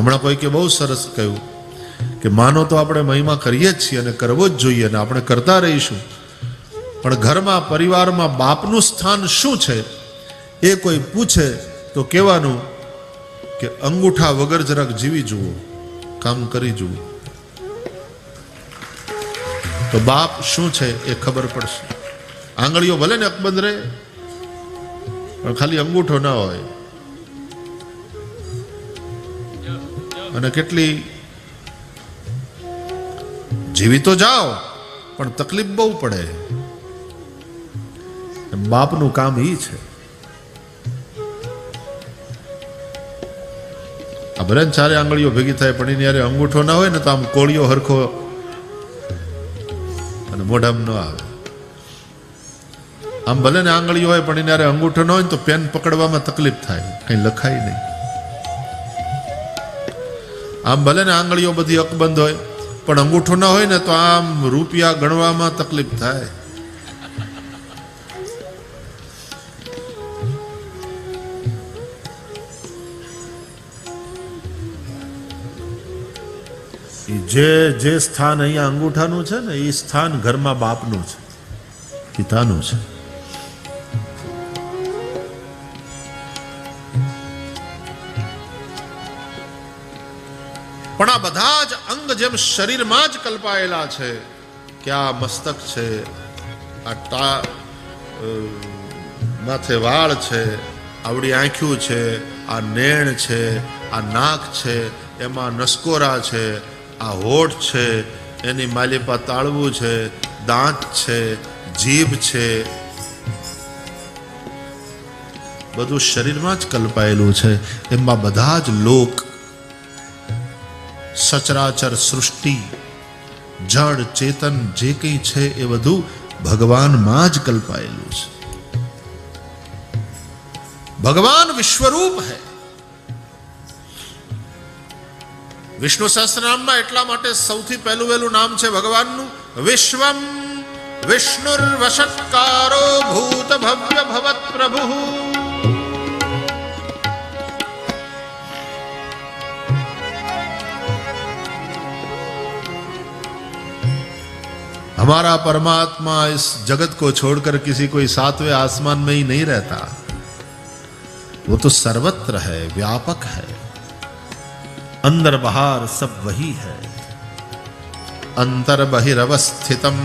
હમણાં કોઈ કે બહુ સરસ કહ્યું કે માનો તો આપણે મહિમા કરીએ જ છીએ અને કરવો જ જોઈએ અને આપણે કરતા રહીશું, પણ ઘરમાં પરિવારમાં બાપનું સ્થાન શું છે એ કોઈ પૂછે તો કહેવાનું કે અંગૂઠા વગર જરાક જીવી જુઓ, કામ કરી જુઓ, તો બાપ શું છે એ ખબર પડશે. આંગળીઓ ભલે ને અકબંધ રહે પણ ખાલી અંગૂઠો ના હોય. અને કેટલી જીવી તો જાઓ પણ તકલીફ બહુ પડે. બાપનું કામ ઈ છે. આ ભલે ને ચારે આંગળીઓ ભેગી થાય પણ એની યારે અંગૂઠો ના હોય ને તો આમ કોળીઓ હરખો અને મોઢામાં ન આવે. આમ ભલે ને આંગળીઓ હોય પણ એની યારે અંગૂઠો ન હોય ને તો પેન પકડવામાં તકલીફ થાય, કઈ લખાય નહીં. આમ ભલે ને આંગળીઓ બધી અકબંધ હોય પણ અંગૂઠો ના હોય ને તો આમ રૂપિયા ગણવામાં તકલીફ થાય. જે સ્થાન અહીંયા અંગૂઠાનું છે ને એ સ્થાન ઘરમાં બાપનું છે, પિતાનું છે. પણ આ બધા જ અંગ જેમ શરીરમાં જ કલ્પાયેલા છે કે આ મસ્તક છે, આ માથે વાળ છે, આવડી આંખ્યું છે, આ નેણ છે, આ નાક છે, એમાં નસકોરા છે, આ હોઠ છે, એની માલિપા તાળવું છે, દાંત છે, જીભ છે, બધું શરીરમાં જ કલ્પાયેલું છે. એમાં બધા જ લોક, સચરાચર સૃષ્ટિ, જડ ચેતન જે કંઈ છે એ બધું ભગવાનમાં જ કલ્પાયેલું છે. ભગવાન વિશ્વરૂપ હૈ. વિષ્ણુ સહસ્ત્રનામમાં એટલા માટે સૌથી પહેલું વહેલું નામ છે ભગવાનનું વિશ્વમ વિષ્ણુર્વશત્કારો ભૂત ભવ્ય ભવત પ્રભુ. हमारा परमात्मा इस जगत को छोड़कर किसी कोई 7वें आसमान में ही नहीं रहता, वो तो सर्वत्र है, व्यापक है, अंदर बाहर सब वही है. अंतर बहिरवस्थितम.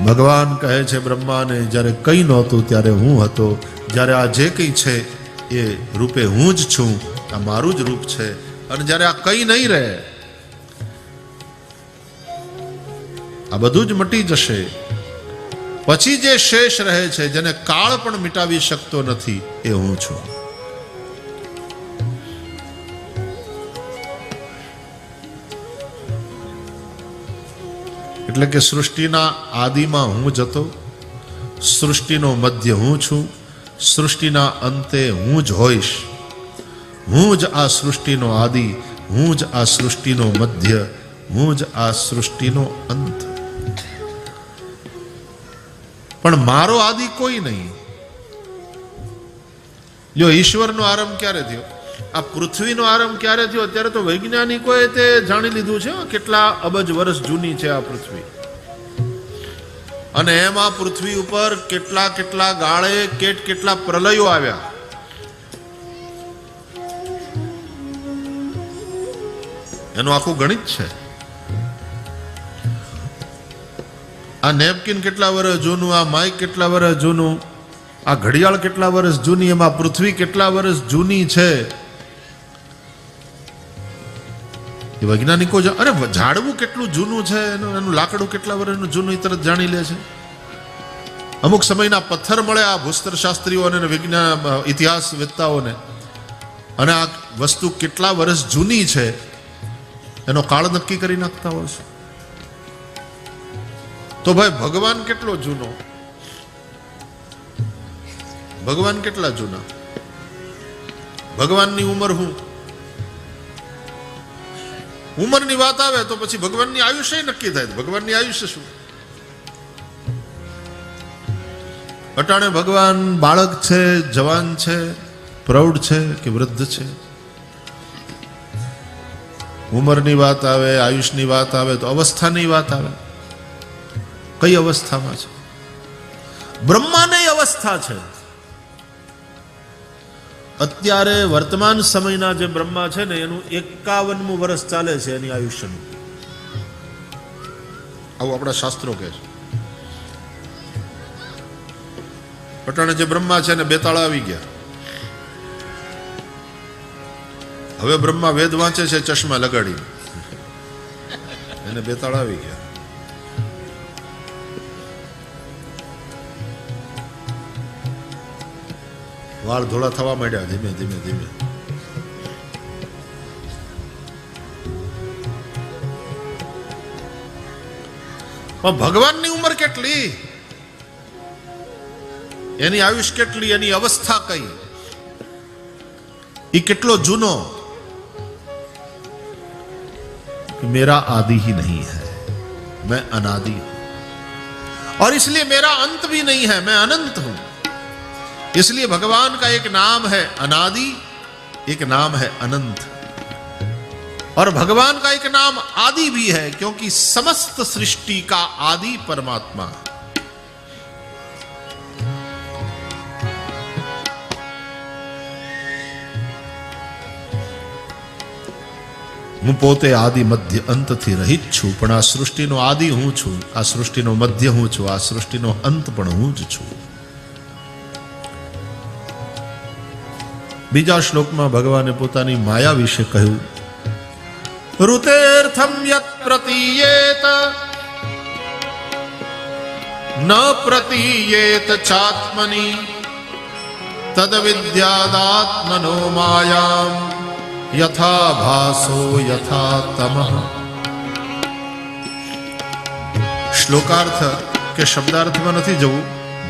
ભગવાન કહે છે બ્રહ્માને, જ્યારે કંઈ નહોતું ત્યારે હું હતો, જ્યારે આ જે કંઈ છે એ રૂપે હું જ છું, આ મારું જ રૂપ છે. અને જ્યારે આ કંઈ નહીં રહે, આ બધું જ મટી જશે, પછી જે શેષ રહે છે, જેને કાળ પણ મિટાવી શકતો નથી, એ હું છું. એટલે કે સૃષ્ટિના આદિમાં હું જ હતો, સૃષ્ટિનો મધ્ય હું છું, સૃષ્ટિના અંતે હું જ હોઈશ. હું જ આ સૃષ્ટિનો આદિ, હું જ આ સૃષ્ટિનો મધ્ય, હું જ આ સૃષ્ટિનો અંત. પણ મારો આદિ કોઈ નહીં. જો ઈશ્વરનો આરંભ ક્યારે થયો, આ પૃથ્વીનો આરંભ ક્યારે થયો, અત્યારે તો વૈજ્ઞાનિકોએ તે જાણી લીધું છે કેટલા અબજ વર્ષ જૂની છે આ પૃથ્વી. અને એમાં પૃથ્વી ઉપર કેટલા કેટલા ગાળે કેટલા પ્રલયો આવ્યા. એનું આખું ગણિત છે. આ નેપકિન કેટલા વર્ષ જૂનું, આ માઇક કેટલા વર્ષ જૂનું, આ ઘડિયાળ કેટલા વર્ષ જૂની, એમાં પૃથ્વી કેટલા વર્ષ જૂની છે એ વૈજ્ઞાનિકો અરે ઝાડવું કેટલું જૂનું છે, એનું લાકડું કેટલા વર્ષનું જૂનું એ તરત જાણી લે છે. અમુક સમયના પથ્થર મળે આ ભૂસ્તર શાસ્ત્રીઓને વિજ્ઞાન ઇતિહાસવેત્તાઓને, અને આ વસ્તુ કેટલા વર્ષ જૂની છે એનો કાળ નક્કી કરી નાખતા હોય છે. તો ભાઈ ભગવાન કેટલો જૂનો, ભગવાન કેટલા જૂના, ભગવાનની ઉંમર હું. ઉંમરની વાત આવે તો પછી ભગવાનની આયુષ્ય નક્કી થાય. ભગવાનની આયુષ્ય શું? અટાણે ભગવાન બાળક છે, જવાન છે, પ્રૌઢ છે કે વૃદ્ધ છે? ઉંમરની વાત આવે, આયુષની વાત આવે તો અવસ્થાની વાત આવે. કઈ અવસ્થામાં છે? બ્રહ્માની અવસ્થા છે. અત્યારે વર્તમાન સમયના જે બ્રહ્મા છે ને એનું 51મું વર્ષ ચાલે છે એની આયુષ્યનું. આવું આપણા શાસ્ત્રો કહે છે. અટાણે જે બ્રહ્મા છે ને 42 આવી ગયા. હવે બ્રહ્મા વેદ વાંચે છે ચશ્મા લગાડી, એને 42 આવી ગયા. વાળ ધોળા થવા માંડ્યા ધીમે ધીમે ધીમે. પણ ભગવાનની ઉંમર કેટલી, એની આયુષ કેટલી, એની અવસ્થા કઈ, ये कितलो जूनो? मेरा आदि ही नहीं है, मैं अनादि हूं, और इसलिए मेरा अंत भी नहीं है, मैं अनंत हूं. इसलिए भगवान का एक नाम है अनादि, एक नाम है अनंत, और भगवान का एक नाम आदि भी है, क्योंकि समस्त सृष्टि का आदि परमात्मा. હું પોતે આદિ મધ્ય અંતથી રહિત છું, પણ આ સૃષ્ટિનો આદિ હું છું, આ સૃષ્ટિનો મધ્ય હું છું, આ સૃષ્ટિનો અંત પણ હું જ છું. બીજા શ્લોકમાં ભગવાને પોતાની માયા વિશે કહ્યું, ઋતેર્થમ યત પ્રતીયેત ન પ્રતીયેત ચાત્મની તદ વિદ્યાદાત્મનો માયામ यथा भासो यथा तमः. श्लोकार्थ के शब्दार्थ में नहीं जવું,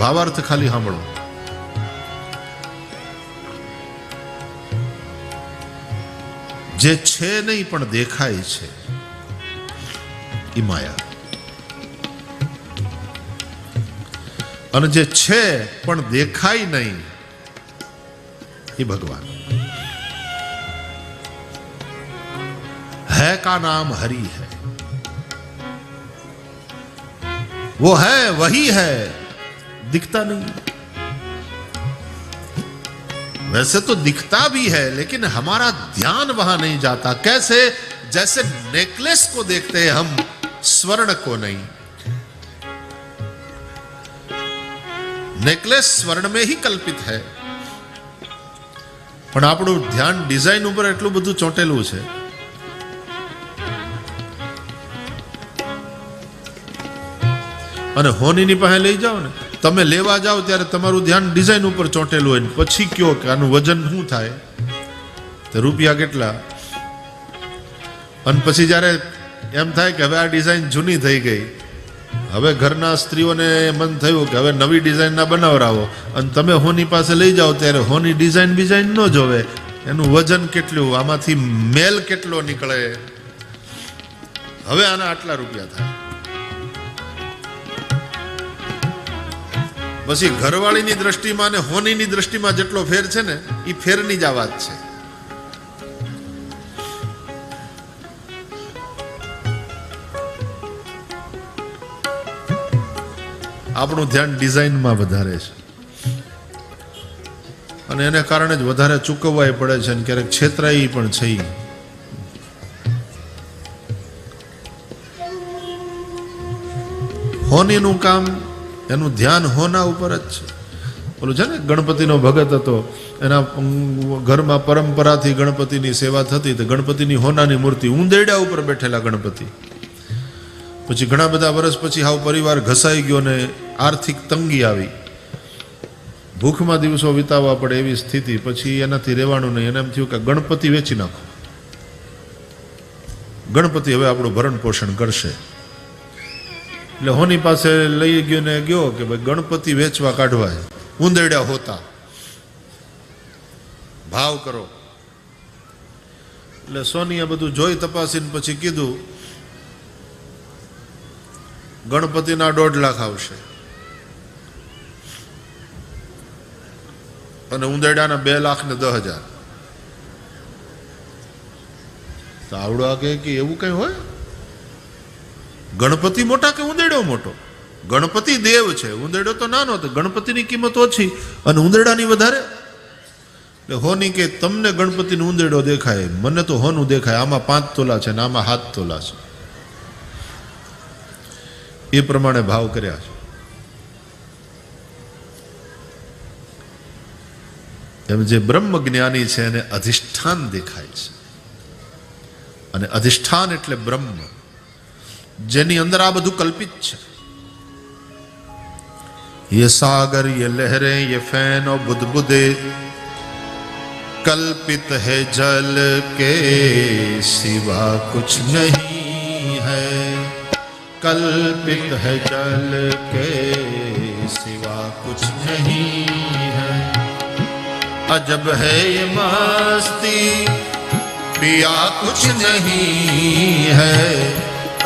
भावार्थ खाली સાંભળો. જે છે નહીં પણ દેખાય છે એ માયા, અને જે છે પણ દેખાય નહીં એ ભગવાન. है का नाम हरि है, वो है वही है, दिखता नहीं. वैसे तो दिखता भी है, लेकिन हमारा ध्यान वहां नहीं जाता. कैसे? जैसे नेकलेस को देखते हैं हम, स्वर्ण को नहीं. नेकलेस स्वर्ण में ही कल्पित है, પણ આપણું ધ્યાન ડિઝાઇન ઉપર એટલું બધું ચોંટેલું છે. અને હોનીની પાસે લઈ જાઓ ને, તમે લેવા જાઓ ત્યારે તમારું ધ્યાન ડિઝાઇન ઉપર ચોંટેલું હોય, પછી કયો કે આનું વજન શું થાય, તો રૂપિયા કેટલા. અને પછી જ્યારે એમ થાય કે હવે આ ડિઝાઇન જૂની થઈ ગઈ, હવે ઘરના સ્ત્રીઓને મન થયું કે હવે નવી ડિઝાઇનના બનાવરાવો, અને તમે હોની પાસે લઈ જાઓ ત્યારે હોની ડિઝાઇન ન જોવે, એનું વજન કેટલું, આમાંથી મેલ કેટલો નીકળે, હવે આના આટલા રૂપિયા થાય. પછી ઘરવાળીની દ્રષ્ટિમાં અને હોનીની દ્રષ્ટિમાં જેટલો ફેર છે ને, એ ફેરની જ આ વાત છે. આપણું ધ્યાન ડિઝાઇનમાં વધારે છે, અને એને કારણે જ વધારે ચૂકવવાય પડે છે, અને ક્યારેક છેતરાઈ પણ છે. હોનીનું કામ, એનું ધ્યાન હોના ઉપર જ છે. બોલું છે ને, ગણપતિનો ભગત હતો, એના ઘરમાં પરંપરાથી ગણપતિની સેવા થતી, તો ગણપતિની હોનાની મૂર્તિ, ઉંદેડા ઉપર બેઠેલા ગણપતિ. પછી ઘણા બધા વર્ષ પછી હાવ પરિવાર ઘસાઈ ગયો ને આર્થિક તંગી આવી, ભૂખમાં દિવસો વિતાવવા પડે એવી સ્થિતિ. પછી એનાથી રહેવાનું નહીં, એને એમ થયું કે ગણપતિ વેચી નાખો, ગણપતિ હવે આપણું ભરણ પોષણ કરશે. એટલે હોની પાસે લઈ ગયો ને ગયો કે ભાઈ ગણપતિ વેચવા કાઢવા, ઉંદેડા હોતા, ભાવ કરો. એટલે સોનીએ બધું જોઈ તપાસીને પછી કીધું ગણપતિના 1.5 લાખ આવશે. અને ઉંદેડાના 2,10,000. તો આવડો આગે કે એવું કઈ હોય? ગણપતિ મોટા કે ઉંદેડો મોટો? ગણપતિ દેવ છે, ઉંદેડો તો નાનો. તો ગણપતિની કિંમત ઓછી અને ઉંદેડાની વધારે. એટલે હોની કે તમને ગણપતિનો ઉંદેડો દેખાય, મને તો હોનું દેખાય. આમાં 5 તોલા છે ને આમાં 7 તોલા છે. એ પ્રમાણે ભાવ કર્યા છે. એમ જે બ્રહ્મ જ્ઞાની છે એને અધિષ્ઠાન દેખાય છે, અને અધિષ્ઠાન એટલે બ્રહ્મ, જેની અંદર આ બધું કલ્પિત છે. ये सागर ये लहरें ये फैन और बुदबुदे कल्पित है जल के सिवा कुछ नहीं है. कल्पित है जल के सिवा कुछ नहीं है. अजब है ये मस्ती पिया कुछ नहीं है.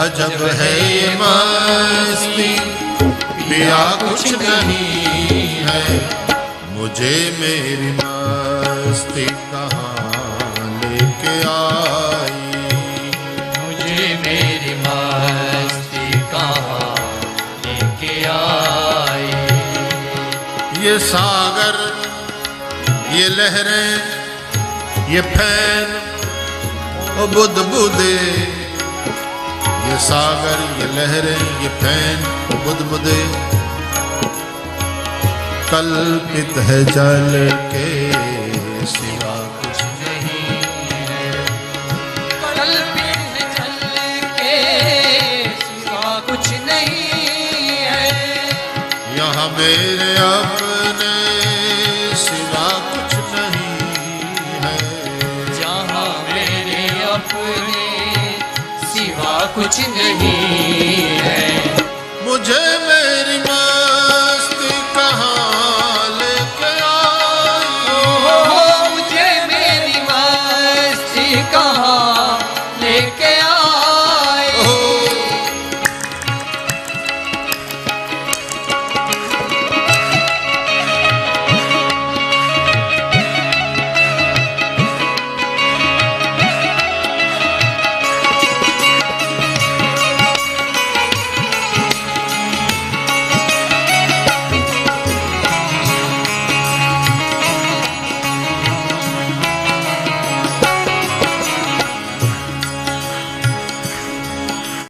अजब है ये मस्ती पिया कुछ नहीं है. मुझे मेरी मस्ती कहाँ लेके आई. मुझे मेरी मस्ती कहाँ लेके आई. ये सागर ये लहरें ये फैन और बुदबुदे. ये सागर ये लहरें ये फैन और बुदबुदे कल्पित है जल के सिवा कुछ नहीं है. कल्पित है जल के सिवा कुछ नहीं है. यहाँ मेरे अपने सिवा कुछ नहीं है. जहाँ मेरे अपने सिवा कुछ नहीं